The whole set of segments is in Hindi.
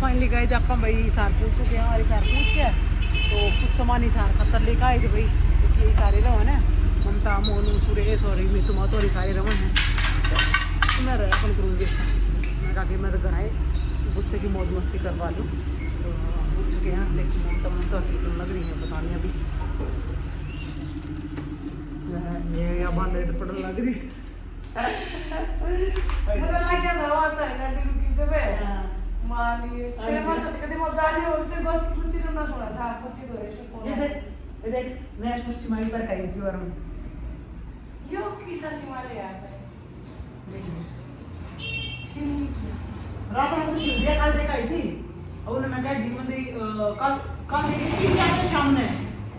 फाइनली गए जब हम भाई सार पहुँच चुके हैं हमारे सार पहुँच गया तो कुछ सामान ही सार खतर लेकर आए थे भाई क्योंकि ये सारे रवन है ममता मोनू सुरेश और मितु मातो और सारे रवन हैं तो मैं रहा अपन क्रूज मैं कहा कि मैं तो घर आए गुस्से की मौज मस्ती करवा लूँ तो पहुँच चुके हैं लेकिन ममता मन तो हकीकत लग रही है बताने अभी ये बांध तो पड़न लग रही रात में कुछ शिल्पिया कल देखा थी और मैं कहा दी मंदी कल देखी थी क्या शाम में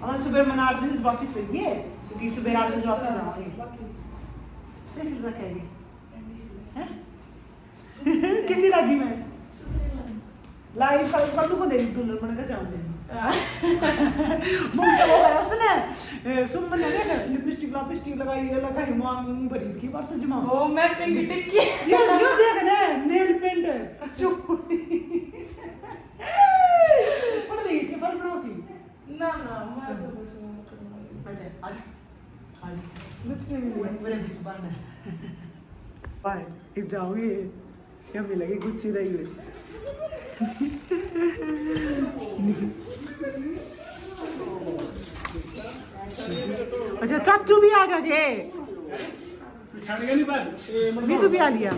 और सुबह मना 8 बजे वापस आई है क्योंकि सुबह 8 बजे वापस आऊंगी कैसी लग रही है किसी लगी मैं लाइव कल को दे दी तूने मैंने कहा जाऊंगी मुझे वो है उसने सुमन ने देखा लिपस्टिक लगाई मांग भरी की बात तो जमा ओ मैचिंग की टिक्की यो देख ना नेल पेंट चुप पढ़ ली के पर बनाती ना मैं तो बस करूंगा आजा कुछ नहीं मिलेगा मेरे बीच बनना बाय इफ जाओगे क्या मिलेगी कुछ ही नहीं अच्छा चाचू भी आ गए मीतू भी आ लिया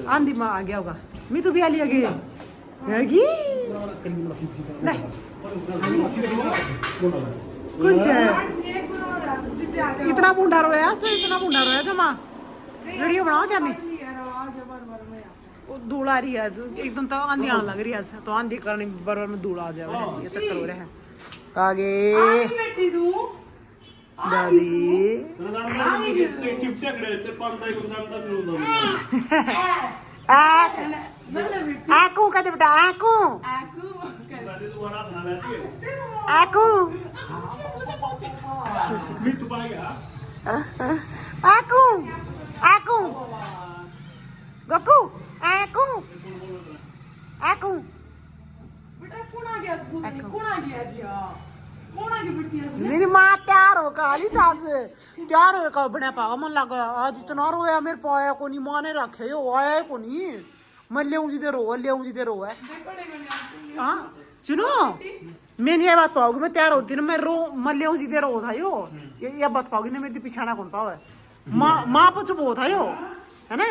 आंधी माँ आ गया होगा मीतू भी आ लिया गए कुछ है इतना मुंडा रोया तो इतना मुंडा रोया जमा वीडियो बनाओ जामी वो धूल आ रही है एकदम तो आंधी आने लग रही है तो आंधी करने बरबर में धूल आ जाए ये चक्कर हो रहा है आगे दादी आकू कहते बेटा आकू आकू आकू आकू गकू आकू आकू बेटा कौन आ गया जी कौन आ गई बिटिया जी मेरी माँ तैयार हो काली था से तैयार हो का बना पागा मन लगा आज इतना रोया मेरे पाया को नहीं माँ ने रखे हो आया को नहीं मैं ले जी दे रो है हाँ सुनो मैं नहीं ये बात पाओगी मैं तैयार होती ना मैं मैं ले जी दे रो था यो ये बात पाओगी ना मेरी पिछाना कौन पावा माँ पर चुप हो था यो है ना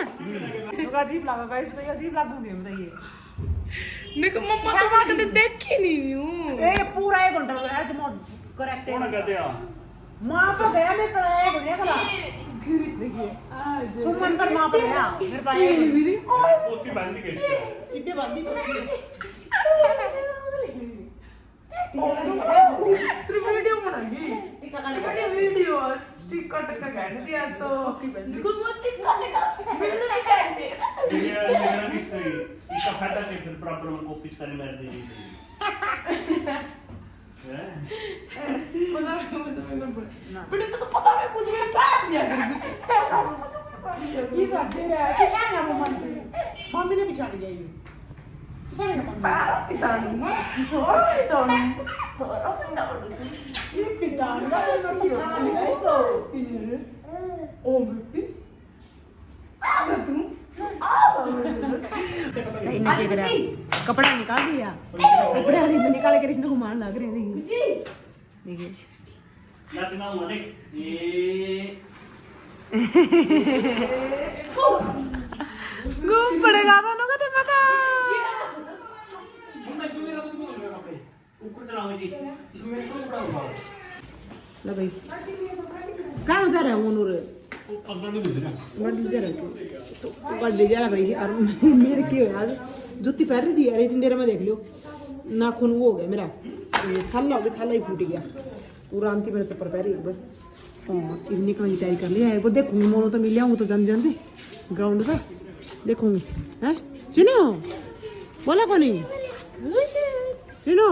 अजीब लगा गाइस बताइए अजीब लगूंगी बताइए मेरे को मम्मा तो वहां कभी देखी नहीं हूं ए पूरा 1 घंटा हो गया तुम करेक्ट है कौन कहते हैं मां पर गया मैं पर आया बढ़िया कला देखिए सुमन पर मां पर गया मेरे पाए मेरी उसकी बांधी कैसे इतने बांधी तेरी वीडियो बनाएगी टिका का बड़ी वीडियो टिकट का कहने दिया तो बिल्कुल वो टिकट बिल्कुल नहीं कहते ये मेरा मिस नहीं इसका फाटा से फिर प्रॉपर उनको पिच करने मार दी है पता नहीं बड़ी तो पता है मुझे काट दिया ये बात दे रहा है किसान है मम्मी ने बिछा दिया ये किसान है मम्मी पितानी थोड़ा ये पितान का पितान है तो किसी ओ बेटी आ तू नहीं क्या करा कपड़ा निकाल दिया कपड़ा नहीं निकाल के इसने घुमान लग रहे देखिए देखिए ना सुनाऊंगा देख ये घूम पड़ेगा दोनों को तो पता ऊपर चलाओ जी इसमें मेरे को बड़ा हुआ ला भाई कहाँ जा रहा है वो नूर पकड़ने मिल रहा गाड़ी जा रहा तो गाड़ी जा रहा भाई और मेरे की यार जूती पहन रही थी यार इतनी देर में देख लियो नाखून वो हो गया मेरा छाला हो गया छाला ही फूट गया पूरा अंति मेरा चप्पल पहन रही एक बार हाँ इतनी निकलने की तैयारी कर लिया एक बार देखूंगी मोनो तो मिल जाऊंगी तो जानते ग्राउंड पे देखूंगी हैं सुनो बोला को नहीं सुनो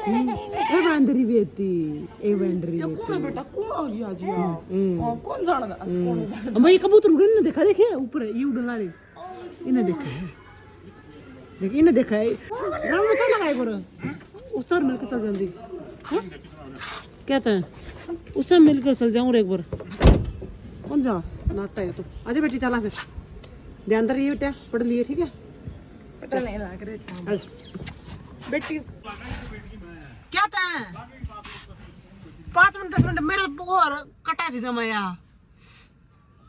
ए बंदरी बेटी ए बंदरी कौन बेटा कौन आ गया जी हां कौन जानदा कौन मैं कबूतर उड़ने देखा देखे ऊपर ये उड़न वाले इन्हें देखा देखिए इन्हें देखा है राम में चल लगाए पर उस तरह मिलकर चल जल्दी हाँ? कहते हैं उससे मिलकर चल जाऊँ एक बार कौन जा नाटक है तो आजा बेटी चला फिर ध्यान रहिए बेटा पढ़ लिए ठीक है पता नहीं लग रहा अच्छा। बेटी क्या था 5 मिनट 10 मिनट मेरे और कटा दी जमा यार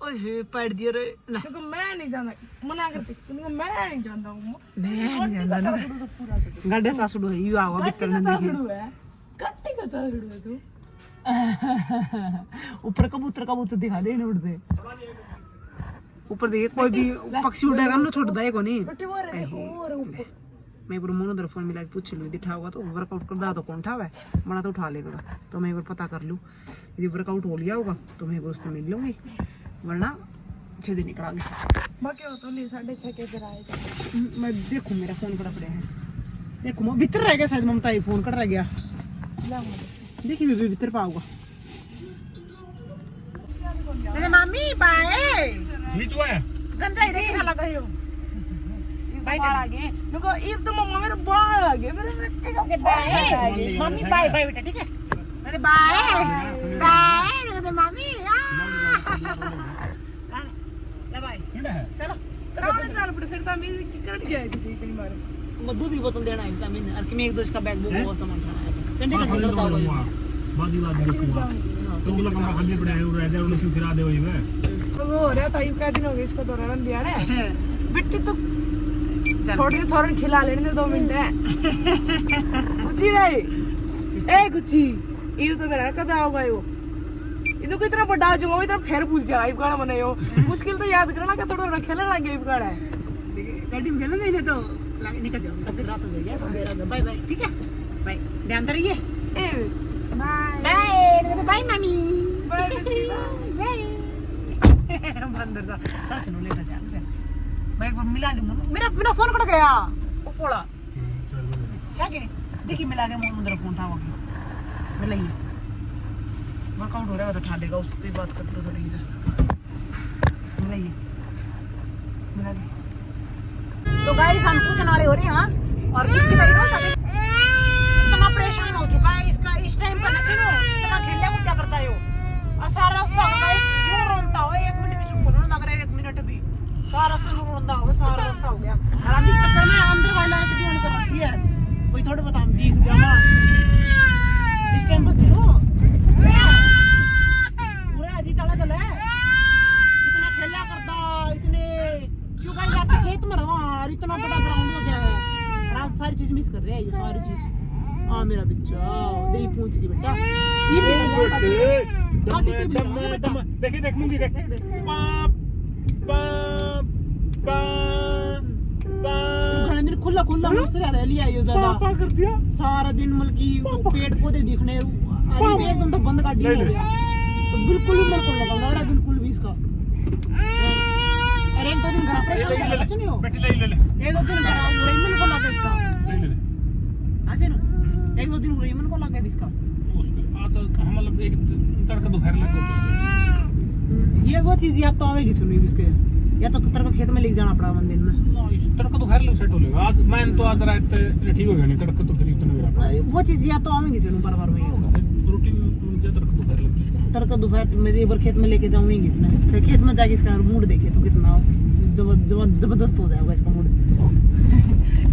ओए पढ़ दिया रे ना देखो मैं नहीं जानता मना करते तुमको मैं नहीं जानता हूँ मैं नहीं जानता ना पूरा से गड्ढे सासुडो है यू आवा भीतर न देखी है कट्टी का तासड़ू है तू ऊपर कबूतर दिखा दे इन्हें उड़ते ऊपर देखिए कोई भी पक्षी उड़ेगा ना छोड़ देगा नहीं बेटी वो रे देखो और ऊपर मैं एक बार मोनो फोन मिला के पूछ लूँ यदि उठा होगा तो वर्कआउट कर दा तो कौन उठा है बना तो उठा लेगा तो मैं एक बार पता कर लूँ यदि वर्कआउट हो लिया होगा तो मैं एक बार उससे मिल लूँगी वरना 6 दिन निकलांगे बाकी हो तो नहीं 6:30 के इधर आए थे मैं देखूँ मेरा फोन कड़ा पड़े हैं देखो मैं भीतर रह गया शायद ममता ही फोन कट रह गया देखिए मैं भी भीतर पाऊंगा मेरे मामी बाय नीतू है गंजा इधर कैसा लगा यो बाय आगे नुको ये तो मम्मा मेरे बाल आगे मेरे बाय मम्मी बाय बाय बेटा ठीक है अरे बाय बाय मेरे मामी ले बाय चलो चल पड़े फिर तो मैं कट गया थी कई बार मैं दूध की बोतल देना है इनका मैंने और कि मैं एक दो इसका बैग बुक वो सामान खाना है चंडीगढ़ निकलता होगा बादी देखूंगा तो वो लोग हम खाली पड़े हैं रह जाए उन्हें क्यों गिरा दे वही में वो हो रहा था का दिन हो गया इसको तो रण दिया ना बिट्टी तो थोड़े खिला लेने 2 मिनट है कुची रे ए कुची ये तो मेरा कदा होगा यो इनको इतना बड़ा हो जाऊंगा इतना फिर भूल जाए गाना बनायो मुश्किल तो याद करना का थोड़ा खेलने लगे ये गाना है गाड़ी में खेलने नहीं तो निकल जाओ तो फिर रात हो जाएगी तो देर बाय बाय ठीक है बाय ध्यान रहिए बाय बाय बाय मामी बाय बंदर सा चल सुनो लेटा जा मैं एक बार मिला लूंगा मेरा मेरा फोन कट गया वो पोड़ा क्या के देखिए मिला के मोहन मेरा फोन था वो मिलाइए वर्कआउट हो रहा है तो उठा लेगा उससे बात करते थोड़ी इधर मिलाइए मिला ले तो गाइस हम कुछ नाले हो रहे हैं हाँ और किसी का इतना परेशान हो चुका है इसका इस टाइम पर नशे नो इतना खेलने को क्या करता है वो और सारा रास्ता गाइस यूं रोता हो 1 मिनट भी चुप करो ना लग रहा है 1 मिनट भी सारा रास्ता रोंदा हो सारा रास्ता हो गया और हम इस चक्कर में अंदर वाली लाइट भी ऑन कर रखी है कोई थोड़े बता हम दिख जावा इस टाइम पर सिरो पूरा अजी तड़ा चला है इतना खेला करता इतने क्यों गाइस आप खेत में रहो और इतना बड़ा ग्राउंड हो गया है और आज सारी चीज मिस कर रहे हैं ये सारी चीज हाँ मेरा बच्चा नहीं पहुंच रही बेटा देखिए देख मूंगी देख खुला खुला मुझसे रह लिया ये ज्यादा कर दिया सारा दिन मतलब की पेड़ पौधे दिखने अरे एकदम तो बंद काट दिया हो गया तो बिल्कुल भी मेरे को लगा रहा है बिल्कुल भी इसका अरे 1-2 दिन घर पे कुछ नहीं हो बेटी ले ले 1-2 दिन रेमन को लगा इसका ले ले आजे ना 1-2 दिन रेमन को लगा इसका उसको आज हम मतलब एक तड़का दोपहर लग गया ये वो चीज याद तो आवेगी सुनी इसके या तो तेरे को खेत में लेके जाना पड़ा मंदिर में तड़का दोपहर लग सेट हो लेगा आज मैं तो आज रात ठीक हो गया नहीं तड़का तो फिर इतना मेरा वो चीज याद तो आवेगी सुनू बार में रूटीन मुझे तड़का दोपहर लग जिसको तड़का दोपहर में एक बार खेत में लेके जाऊंगी इसने फिर खेत में जाके इसका मूड देखे तो कितना जबरदस्त हो जाएगा इसका मूड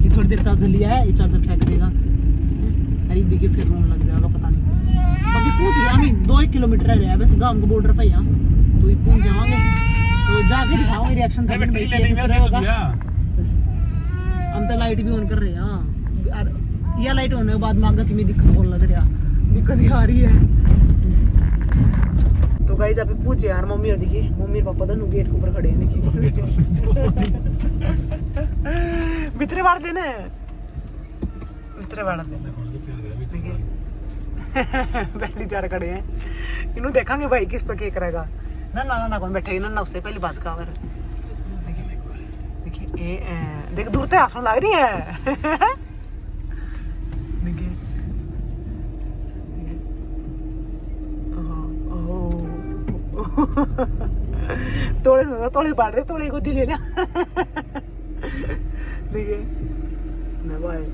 ये थोड़ी देर चार्जर लिया है ये चार्जर फेंक देगा अरे देखिए फिर रोने लग जाएगा पता नहीं बाकी पूछ रहे हम 2 किलोमीटर रह रहे हैं बस गांव के बॉर्डर पे यहाँ तो ये पहुंच जाएंगे तो जाके दिखाओगे रिएक्शन हम तो लाइट भी ऑन कर रहे हैं हाँ यह लाइट होने के बाद मांगा कि मैं दिक्कत बोल लग रहा दिक्कत ही आ रही है तो गाइस अभी पूछे यार मम्मी और देखिए मम्मी और पापा दोनों गेट के ऊपर खड़े हैं देखिए मित्र बाड़ देने मित्र बाड़ देने देखिए पहली तैयार खड़े हैं इन्हों देखेंगे भाई किस पे क्या करेगा ना कौन बैठे ना उससे पहली बात का देखिए देख दूर से आसमान लग रही है देखिए तोड़े बाढ़ रहे तोड़े को दिले ना देखिए ना भाई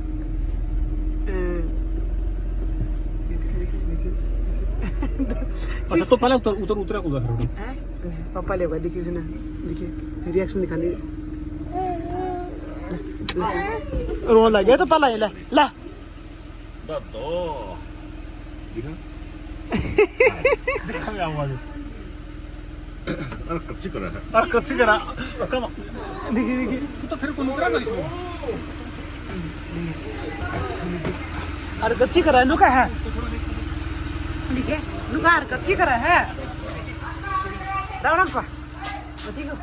अच्छा तो पहले उतरा कूदा करो पापा ले भाई देखिए उसने देखिए रिएक्शन दिखा दे रो लगे तो पहला ले ला तो दिखा देखा मैं आवाज अरे कच्ची करा कम देखिए तो फिर कौन उतरा ना इसमें अरे कच्ची करा नुका है ठीक है नुका अरे कच्ची करा है रावण को ठीक है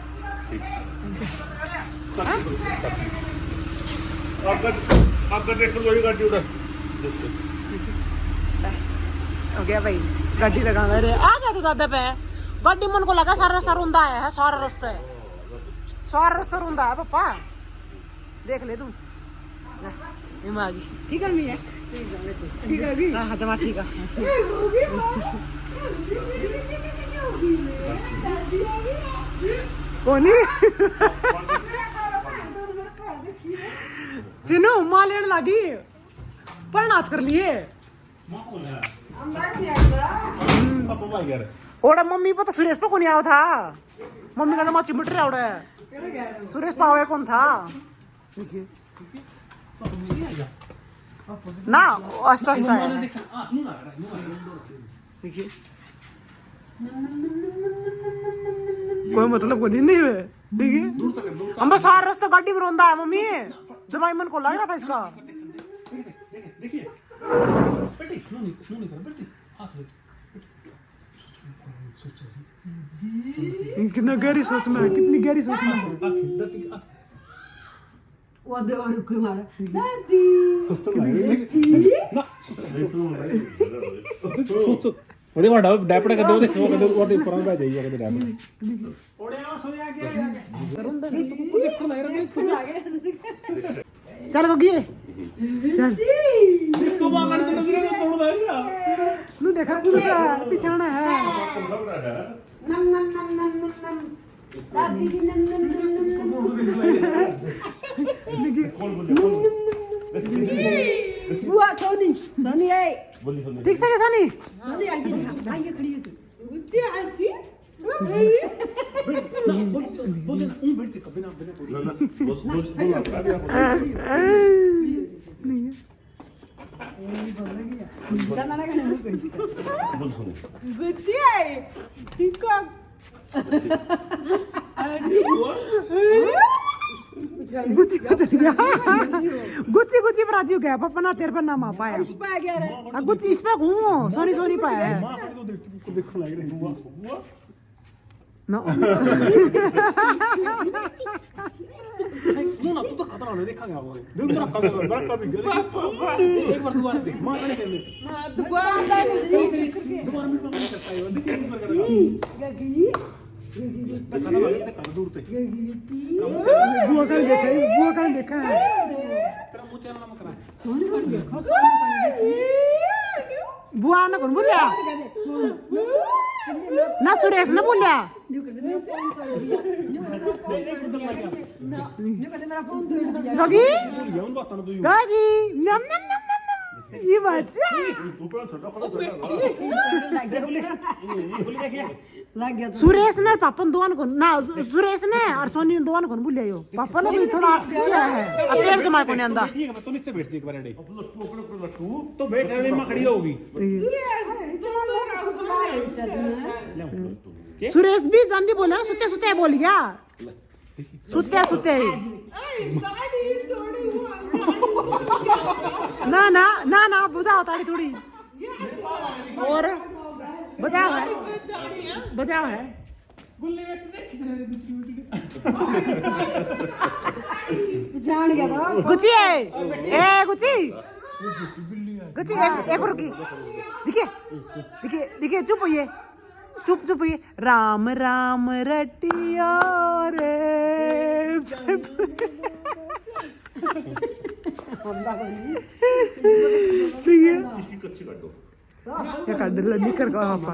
आपका देखो वही गाड़ी उड़ा हो गया भाई गाड़ी लगा रे आ गया तू दादा पे गाड़ी मन को लगा सारा रास्ता रुंदा है सारा रास्ता रुंदा है पापा देख ले तू हिमा आ गई ठीक है मैं ठीक है अभी हाँ जमा ठीक है कोनी सिनो मां लेने लगी परनाथ कर लिए ओड़ा मम्मी पता सुरेश पे कौन आया था मम्मी का माची मिट रहा ओड़ा सुरेश पावे कौन था ना अष्ट अष्ट देखिए कोई मतलब को नहीं है देखिए हम बस सारा रास्ता गाड़ी में रोंदा है मम्मी जमाई मन को लग रहा था इसका देखिए बेटी नो नहीं कर बेटी हाथ ले कितना गहरी सोच में कितनी गहरी सोच में वो दे और कोई मारा दादी ਉਹਦੇ ਵੱਡਾ ਡੈਪੜਾ ਕਦੇ ਉਹਦੇ ਖੋ ਕਦੇ ਉਹਦੇ ਉੱਪਰ ਬੈ ਜਾਈਏ ਕਦੇ ਡੈਪੜਾ ਓੜੇ ਆ ਸੋਏ ਆ ਗਿਆ ਤੂੰ ਦੇਖਣ ਲੱਗ ਰਿਹਾ चल गई चल ਦੇਖੋ ਬਾਗਣ ਤੇ ਨਜ਼ਰੇ ਨੂੰ ਤੋੜਦਾ ਹੈ नु देखा पूरा पिछाना है नम नम नम नम नम दादी जी नम नम नम बुआ सोनी सोनी आई ठीक से कैसा नहीं सोनी आइए खड़ी है बुच्ची आजी बोल देना बैठ से कभी ना बिना गुच्ची आई ठीक है गुच्ची गुच्ची पर राजू गया पापा ना तेरे पर नाम आ पाया गुच्ची इस पे घूमो सोनी सोनी पाया है मां तो देखो लग रही हुआ ना तू ना तू तो खतरा नहीं देखा क्या वो देख तेरा कभी बड़ा कभी एक बार दोबारा देख मां कहने के दोबारा दोबारा मिनट में करता है देख एक बार करेगा खाना लगे तो कर दूर ते बुआ का देखा है तेरा मुंह चैनल नमक रहा है बुआ ना कौन बोलिया ना सुरेश ना बोलिया लगी ये उन बातों तो लगी नम नम नम नम नम ये बच्चा ऊपर छोटा पड़ा लग गया सुरेश ने पापा दोन को ना सुरेश ने और सोनी दोन को बोलिया यो पापा ने भी थोड़ा किया है अतेर जमा को नहीं आंदा ठीक है मैं तो नीचे बैठ से एक बार अड़े लट्टू तो बैठ रहने में खड़ी होगी सुरेश भी जल्दी बोला सुते सुते बोल गया सुते सुते ना ना ना ना बुझाओ ताड़ी थोड़ी और बजाओ है जान गया था गुच्ची ए गुच्ची गुच्ची एक रुकी देखिए चुप होइए चुप होइए राम राम रटिया रे इसकी कच्ची काटो क्या कर दिल निकर का पापा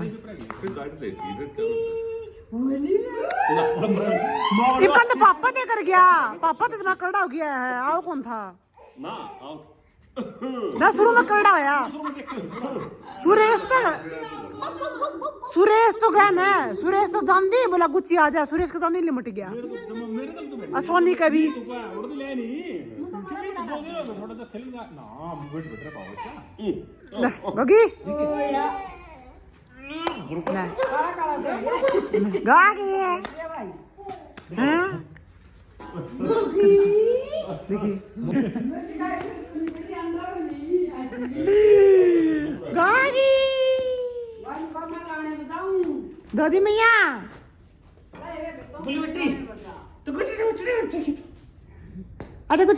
फिर काट दे इधर क्या इकन तो पापा ते कर गया पापा तो इतना करड़ा हो गया है आओ कौन था ना आओ ना शुरू में करड़ा होया सुरेश तो गया ना सुरेश तो जानती बोला गुच्ची आ जा सुरेश का जानती लिमट गया मेरे कल तो और सोनी का भी और तो ले नहीं दो दिन हो गए थोड़ा सा खेलेंगे ना वेट बेटर पाओ क्या गगी गा गई है हाँ? देखिए गागी दादी मैया तो कुछ नहीं अरे कुछ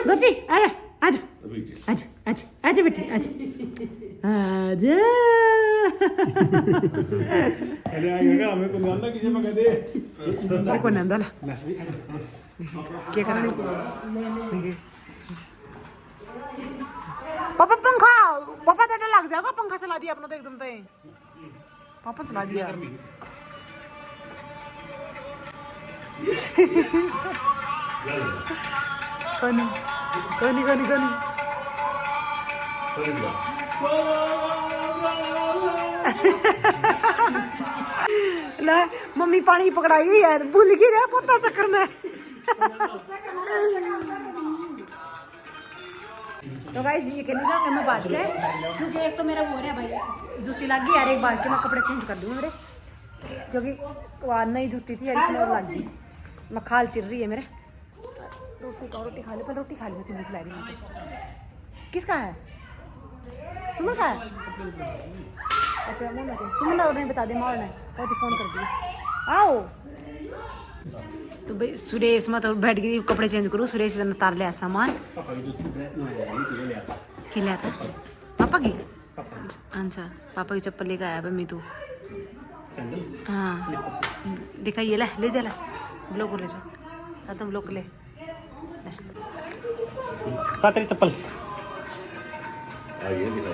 गुच्ची आजा आजा आजा आजा आजा बेटी आजा आजा अरे आएगा हमें को जानना किसी में कह दे अरे कौन अंदर क्या करना पापा पंखा पापा चढ़ने लग जाएगा पंखा चला दिया अपना तो एकदम से पापा चला दिया कनी कनी कनी कनी ला मम्मी पानी पकड़ाई हुई है भूल गई रे पोता चक्कर में तो गाइस ये कहने जाऊंगा मैं बात के क्योंकि एक तो मेरा वो है भाई जूती लग गई यार एक बार के मैं कपड़े चेंज कर दूँ मेरे क्योंकि वहाँ नई जूती थी यार इसमें लग गई मैं खाल चिर रही है मेरे रोटी खा ले पर रोटी खा ली मुझे भूख लग रही है किसका है सुमन का है अच्छा सुमन और नहीं बता दे मार ने बहुत फोन कर दिया आओ तो भाई सुरेश मैं तो बैठ गई कपड़े चेंज करूँ सुरेश ने तार लिया सामान क्या लिया था पापा की अच्छा पापा की चप्पल लेकर आया भाई तू हाँ देखा ये ले जा ब्लॉक ले जा साथ में ब्लॉक ले तेरी चप्पल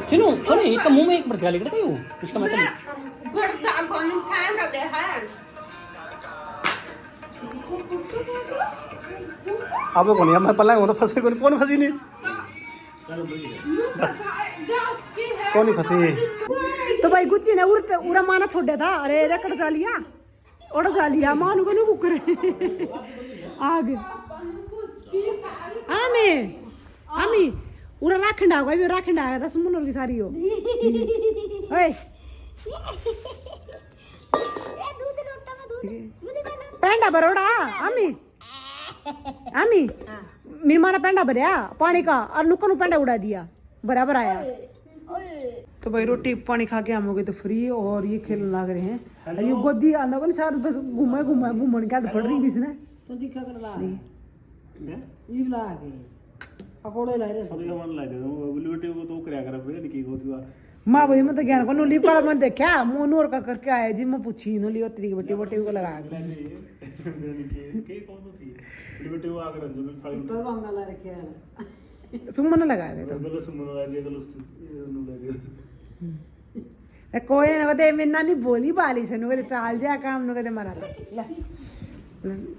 सुनो सुनो इसका मुंह में एक बार गाली करता हूँ इसका मतलब अब कौन है मैं पल्ला तो फंसे कौन फंसी नहीं बस कौन नहीं फंसी तो भाई गुच्ची ने उरा माना छोड़ा था अरे रकड़ जा लिया और जा लिया मानू को नहीं बुकर आग आमी आमी उरा राखंडा होगा ये राखंडा है दस मुनर की सारी हो ओए पेंडा बरोड़ा आमी आमी मेरी माना पेंडा भरया पानी का और नुक्का नु पेंडा उड़ा दिया बराबर आया तो भाई रोटी पानी खा के हम हो गए तो फ्री और ये खेलने लग रहे हैं और ये गोदी आंदा बन साथ बस घूमने क्या पड़ रही बीच ने तो दिखा कर ला ये ला के पकोड़े ला रहे सब मन ला दे बुलबुटे को तो करया कर बे की गोदवा मां भाई मैं तो ज्ञान को नोली पर मैं देखा मोनोर का करके आया जी मैं पूछी नोली उतरी के बट्टी बट्टी को लगा के के कौन तो थी बुलबुटे को आकर जो खाली तो वांगा ला रखे सुमन लगाया थे तो बोलो सुमन ला दिया तो नु लगे ए कोई ना कदे मैं नहीं बोली बाली से नु कदे चाल जा काम नु कदे मारा ले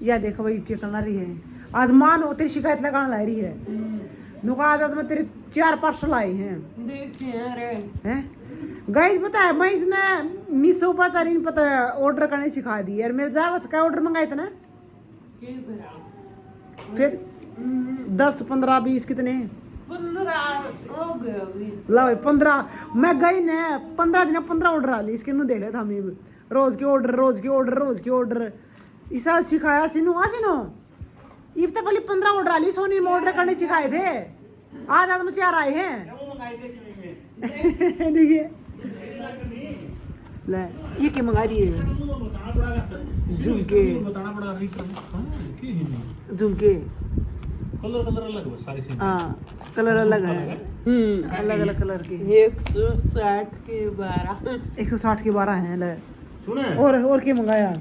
या देखो भाई क्या करना रही है आज मान हो तेरी शिकायत लगाने ला रही है नुका आज मैं तेरे 4 पार्सल आए हैं हैं गाइस पता है मैं इसने मीशो पता नहीं पता ऑर्डर करने सिखा दी यार मेरे जावा से क्या ऑर्डर मंगाए थे ना फिर 10 15 20 कितने 15 हो गए ला भाई 15 मैं गई ने 15 दिन 15 ऑर्डर आ ली इसके नु देख लेता हम रोज के ऑर्डर इसा सिखाया सिनु आसिनो इफ तो पहले 15 ऑर्डर आ ली सोनी में ऑर्डर करने सिखाए थे आज में 4 आए हैं देखिए ले ये क्या मंगा रही है झुमके झुमके कलर अलग है सारी से हाँ कलर अलग है अलग अलग कलर के 160 के 12 160 के 12 हैं ले सुने और क्या मंगाया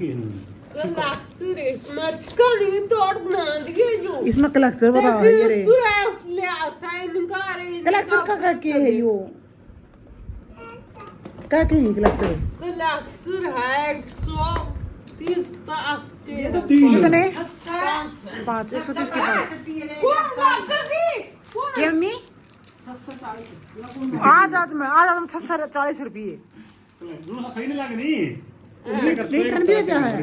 इसमें कलेक्टर बताओ ये रे कलेक्टर का क्या है यो क्या है कलेक्टर है 100 कितने 5 130 के 5 क्या मी आज मैं 640 रुपये सही नहीं लगनी रिटर्न भी क्या है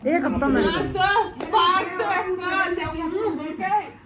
एक हफ्ता में